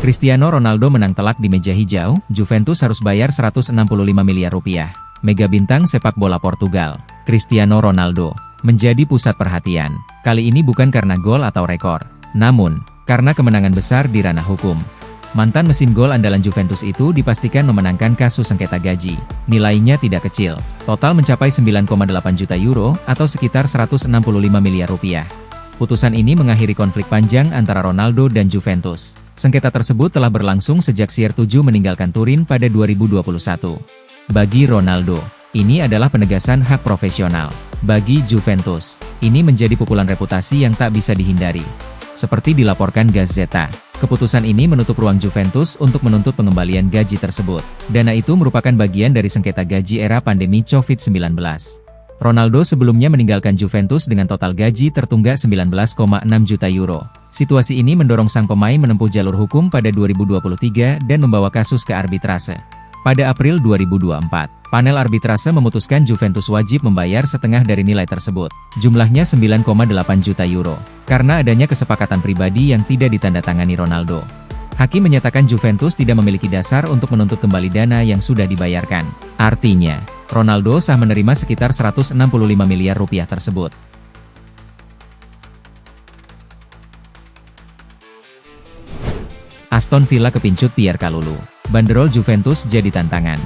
Cristiano Ronaldo menang telak di meja hijau, Juventus harus bayar 165 miliar rupiah. Mega bintang sepak bola Portugal, Cristiano Ronaldo, menjadi pusat perhatian. Kali ini bukan karena gol atau rekor, namun, karena kemenangan besar di ranah hukum. Mantan mesin gol andalan Juventus itu dipastikan memenangkan kasus sengketa gaji. Nilainya tidak kecil, total mencapai 9,8 juta euro atau sekitar 165 miliar rupiah. Putusan ini mengakhiri konflik panjang antara Ronaldo dan Juventus. Sengketa tersebut telah berlangsung sejak CR7 meninggalkan Turin pada 2021. Bagi Ronaldo, ini adalah penegasan hak profesional. Bagi Juventus, ini menjadi pukulan reputasi yang tak bisa dihindari. Seperti dilaporkan Gazzetta, keputusan ini menutup ruang Juventus untuk menuntut pengembalian gaji tersebut. Dana itu merupakan bagian dari sengketa gaji era pandemi COVID-19. Ronaldo sebelumnya meninggalkan Juventus dengan total gaji tertunggak 19,6 juta euro. Situasi ini mendorong sang pemain menempuh jalur hukum pada 2023 dan membawa kasus ke arbitrase. Pada April 2024, panel arbitrase memutuskan Juventus wajib membayar setengah dari nilai tersebut, jumlahnya 9,8 juta euro, karena adanya kesepakatan pribadi yang tidak ditandatangani Ronaldo. Hakim menyatakan Juventus tidak memiliki dasar untuk menuntut kembali dana yang sudah dibayarkan. Artinya, Ronaldo sah menerima sekitar 165 miliar rupiah tersebut. Aston Villa kepincut Pierre Kalulu. Banderol Juventus jadi tantangan.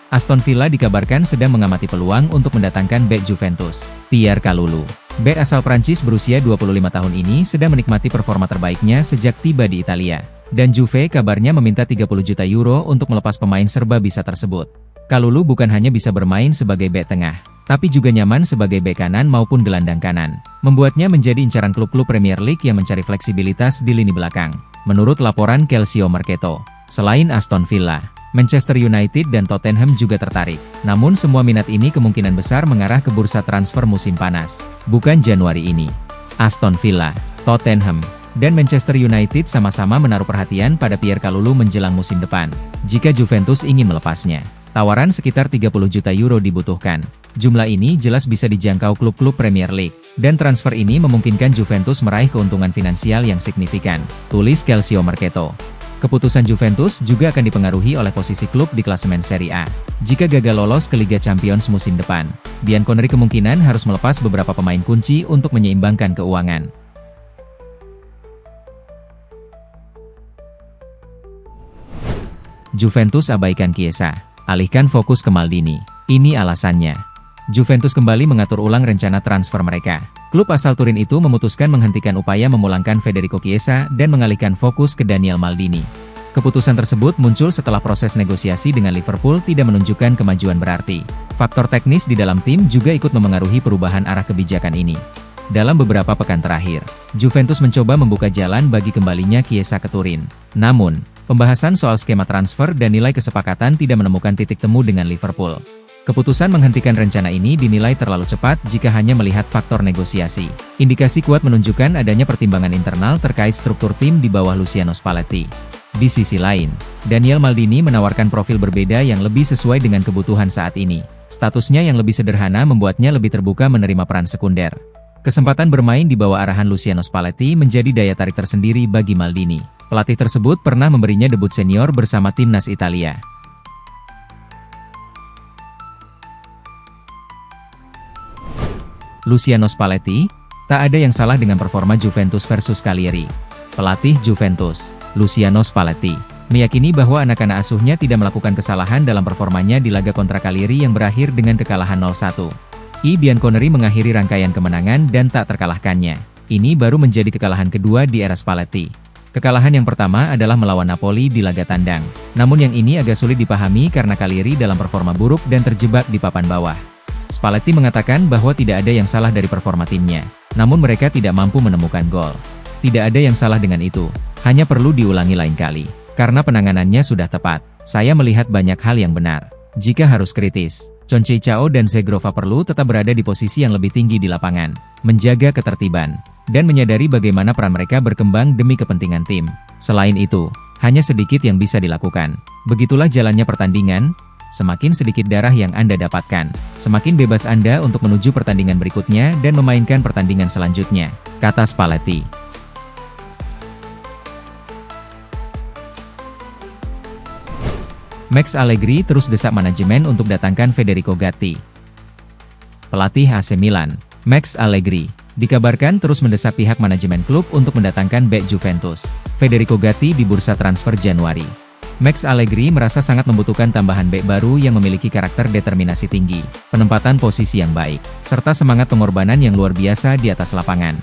Aston Villa dikabarkan sedang mengamati peluang untuk mendatangkan bek Juventus, Pierre Kalulu. Bek asal Prancis berusia 25 tahun ini sedang menikmati performa terbaiknya sejak tiba di Italia. Dan Juve kabarnya meminta 30 juta euro untuk melepas pemain serba bisa tersebut. Kalulu bukan hanya bisa bermain sebagai bek tengah, tapi juga nyaman sebagai bek kanan maupun gelandang kanan. Membuatnya menjadi incaran klub-klub Premier League yang mencari fleksibilitas di lini belakang. Menurut laporan Calcio Mercato, selain Aston Villa, Manchester United dan Tottenham juga tertarik. Namun semua minat ini kemungkinan besar mengarah ke bursa transfer musim panas, bukan Januari ini. Aston Villa, Tottenham, dan Manchester United sama-sama menaruh perhatian pada Pierre Kalulu menjelang musim depan. Jika Juventus ingin melepasnya, tawaran sekitar 30 juta euro dibutuhkan. Jumlah ini jelas bisa dijangkau klub-klub Premier League, dan transfer ini memungkinkan Juventus meraih keuntungan finansial yang signifikan, tulis Calcio Mercato. Keputusan Juventus juga akan dipengaruhi oleh posisi klub di klasemen Serie A. Jika gagal lolos ke Liga Champions musim depan, Bianconeri kemungkinan harus melepas beberapa pemain kunci untuk menyeimbangkan keuangan. Juventus abaikan Chiesa, alihkan fokus ke Maldini. Ini alasannya. Juventus kembali mengatur ulang rencana transfer mereka. Klub asal Turin itu memutuskan menghentikan upaya memulangkan Federico Chiesa dan mengalihkan fokus ke Daniel Maldini. Keputusan tersebut muncul setelah proses negosiasi dengan Liverpool tidak menunjukkan kemajuan berarti. Faktor teknis di dalam tim juga ikut memengaruhi perubahan arah kebijakan ini. Dalam beberapa pekan terakhir, Juventus mencoba membuka jalan bagi kembalinya Chiesa ke Turin. Namun, pembahasan soal skema transfer dan nilai kesepakatan tidak menemukan titik temu dengan Liverpool. Keputusan menghentikan rencana ini dinilai terlalu cepat jika hanya melihat faktor negosiasi. Indikasi kuat menunjukkan adanya pertimbangan internal terkait struktur tim di bawah Luciano Spalletti. Di sisi lain, Daniel Maldini menawarkan profil berbeda yang lebih sesuai dengan kebutuhan saat ini. Statusnya yang lebih sederhana membuatnya lebih terbuka menerima peran sekunder. Kesempatan bermain di bawah arahan Luciano Spalletti menjadi daya tarik tersendiri bagi Maldini. Pelatih tersebut pernah memberinya debut senior bersama timnas Italia. Luciano Spalletti, tak ada yang salah dengan performa Juventus versus Cagliari. Pelatih Juventus, Luciano Spalletti, meyakini bahwa anak-anak asuhnya tidak melakukan kesalahan dalam performanya di laga kontra Cagliari yang berakhir dengan kekalahan 0-1. Bianconeri mengakhiri rangkaian kemenangan dan tak terkalahkannya. Ini baru menjadi kekalahan kedua di era Spalletti. Kekalahan yang pertama adalah melawan Napoli di laga tandang. Namun yang ini agak sulit dipahami karena Cagliari dalam performa buruk dan terjebak di papan bawah. Spalletti mengatakan bahwa tidak ada yang salah dari performa timnya, namun mereka tidak mampu menemukan gol. Tidak ada yang salah dengan itu, hanya perlu diulangi lain kali. Karena penanganannya sudah tepat, saya melihat banyak hal yang benar. Jika harus kritis, Conceição dan Zegrova perlu tetap berada di posisi yang lebih tinggi di lapangan, menjaga ketertiban, dan menyadari bagaimana peran mereka berkembang demi kepentingan tim. Selain itu, hanya sedikit yang bisa dilakukan. Begitulah jalannya pertandingan. Semakin sedikit darah yang Anda dapatkan, semakin bebas Anda untuk menuju pertandingan berikutnya dan memainkan pertandingan selanjutnya, kata Spalletti. Max Allegri terus desak manajemen untuk datangkan Federico Gatti. Pelatih AC Milan, Max Allegri, dikabarkan terus mendesak pihak manajemen klub untuk mendatangkan bek Juventus, Federico Gatti di bursa transfer Januari. Max Allegri merasa sangat membutuhkan tambahan bek baru yang memiliki karakter determinasi tinggi, penempatan posisi yang baik, serta semangat pengorbanan yang luar biasa di atas lapangan.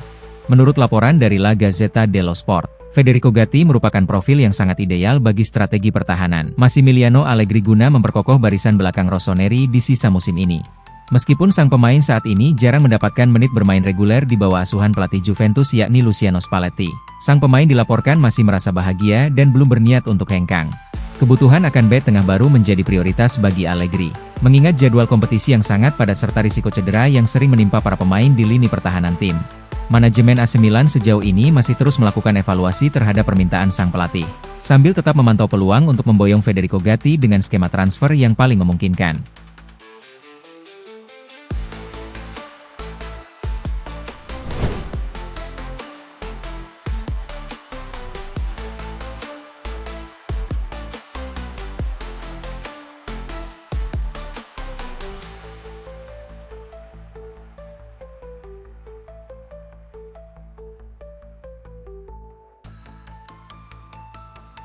Menurut laporan dari La Gazzetta dello Sport, Federico Gatti merupakan profil yang sangat ideal bagi strategi pertahanan Massimiliano Allegri guna memperkokoh barisan belakang Rossoneri di sisa musim ini. Meskipun sang pemain saat ini jarang mendapatkan menit bermain reguler di bawah asuhan pelatih Juventus yakni Luciano Spalletti, sang pemain dilaporkan masih merasa bahagia dan belum berniat untuk hengkang. Kebutuhan akan bek tengah baru menjadi prioritas bagi Allegri, mengingat jadwal kompetisi yang sangat padat serta risiko cedera yang sering menimpa para pemain di lini pertahanan tim. Manajemen AC Milan sejauh ini masih terus melakukan evaluasi terhadap permintaan sang pelatih, sambil tetap memantau peluang untuk memboyong Federico Gatti dengan skema transfer yang paling memungkinkan.